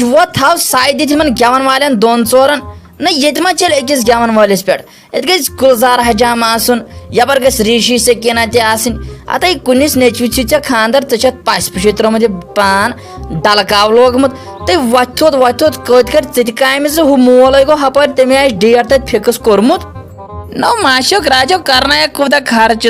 वो थाव साय दित गेवन वालन दोन चोरन ना ये चल अकिस गेवन वालिस पे ये गुलजार हजाम यबर गस ऋषि सकीना अत कुनिस नेचु खानदर ऐ पस पुश त्रोमुत पान डलकाव लोगमुत तो वोथ कत कर काम हु मोल गो हपर तमें आज डेट तक फिक्स कोर्मुत नो माशोक राजो करना खुदा खर्च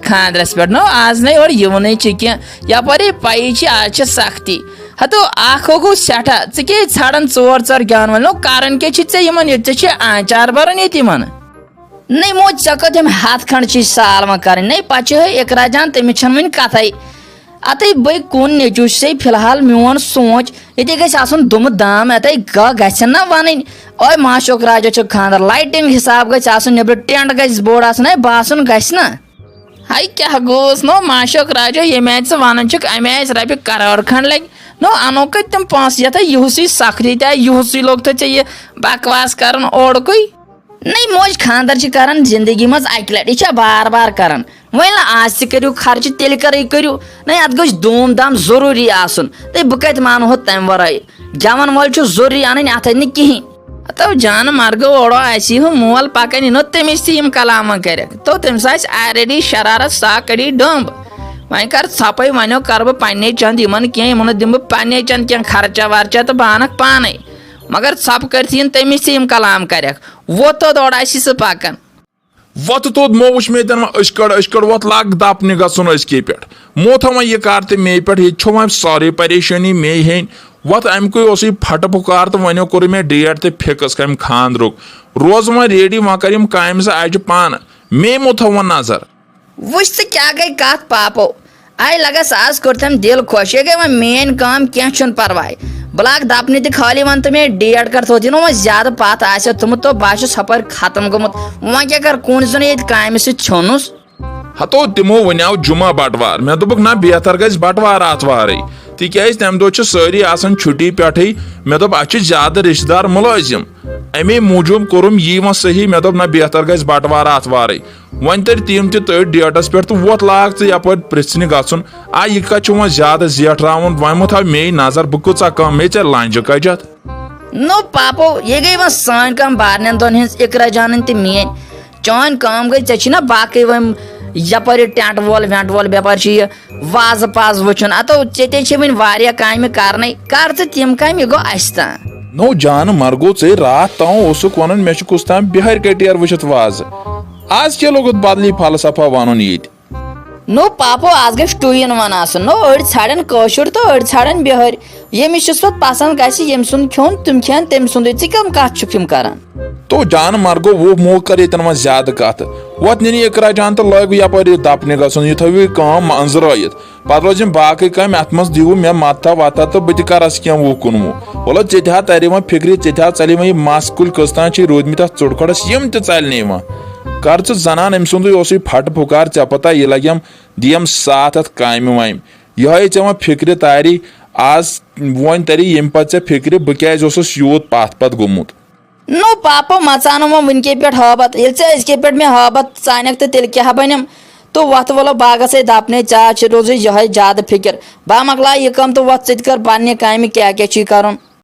खानदरस पे नो आज ना और युवन कह यपर पई आज सख्ती हतो आखो गो सठा ऐ छाड़न चोर चोर गेवन वाल नो कारण क्या आचार बरन ये नहीं मो चकत हम हाथ खंड चीज सालमा कर नहीं पचे इकरा जान तमिस वन कथ अत बे कुन नेचु से फिलहाल मोन सोच ये गन दुम दाम अत गन ना वन और माशोक राजा खानदर लाइटिंग हिसाब गबर टेंट गस बोड़ बासन गना हाई क्या गोस नो माशोक राजा ये वन अमे रपि करोड़ खंड लग नो अनो कत तम पांच ये युसी सखरी तुसी लोग तो ये बकवास कर ओड़ कोई नहीं मोज खानदर कर जिंदगी मज अक लट यह बार बार कर वह आज तू खर्च तेल करू नहीं अत गो धूम धाम जरूरी आसन तो बह कत मानो तम वर गेवन वल जरूरी अन अत कहें तो जान मर्गो ओड़ो आसी मोल पकन नो तमिस कलामा कर तो तमिस ऑलरेडी शरारत सा कड़ी डंब वह कर छपे वनो कर बह पे चंद इन कह दिम पे चंद क्या खर्चा वर्चा तो बह अनक पाने मगर छप कर तमिस कलाम कर वो तो ओड़ सह पकन वत तोद मो वुच मे अशकड़ वत लाग दपने गसन अजके पे मो थवन यह कार तो मे पे ये सारी परेशानी मे हेन वत अमुक फट पुकार तो वनो कोर मे डेट तो फिक्स कम खानदरुक रोज वह रेडी वह कर काम आज पान मे मो थवन नजर वुच तो क्या गई कत पापो आई लगस आज कोर तम दिल खुश ये गई वह मेन काम क्या परवाह बह लाग दपने तो खाली वन तो मे डेट कर थोत वह ज्यादा पत आमुत तो बह हपर खत्म गोमुत वह क्या कर कून जन ये काम छोनुस हतो तमो वनाव जुमा बटवार मे दोपक ना बेहतर गस बटवार आतवार तिकाज तम दो सारी आसान छुट्टी पे मे दोप अ ज्यादा रिश्तेदार मुलाजिम अमे मूजूब कोरुम यी वो सही मे दोप ना बेहतर गस बटवार आतवार वन तर तीम तथ डेटस पे तो वोत लाग च यप पृन गन आ यह कत वो ज्यादा जेठरावन वन मो थव मे नजर बह कूचा कम मे चे लंज कजत नो पापो ये गई वह सान कम बारन दोन हज इकरा जान तो मेन चान काम गई ऐ बाकी वह यपर टेंट वोल वेंट वोल बेपर वाज पाज वुचन अतो चे वन काम कर तम काम गो अस नो जान मरगो चे रात तक वन मे कुछ ताम बिहार कटियर वुचित वाज आज क्या लोग बदली फलसफा वन ये नो पापो आज गई टून वन नो अड़ छाड़न कशुर तो अड़ छाड़न बिहार यमिस पे पसंद गम सुन खोन तुम खेन तम सुंद कम कत कर तो जान मरगो वो मो कर ये ज्यादा कत वत नी इकरा जान तो लग यपर दपने गसन यह थव कम मंजरत पे रोज बाकी कम अत मज दीव मे मत्था वत्था तो बह करस क्या वो कुनवु वोलो ऐ तर वो फिक्र ऐ चल वो मस कुल कस्तान रूदमित चुड़खड़स यम तल कर जनान अम सुंद फट फुकार ऐ पता यह लगे दियम साथ अत काम वाम यह चे फिक्र तारी आज वन तरी यम पे फिक्र बह क्या यूत पत पत गोमुत नो पापो मचानो मो वनके पे हबत ये पे मे हबत चानक तो तेल क्या बनम तो वत वलो बागस दपने चा रोज यह ज्यादा फिक्र बह मकला यह कम तो वत कर पे काम क्या क्या कर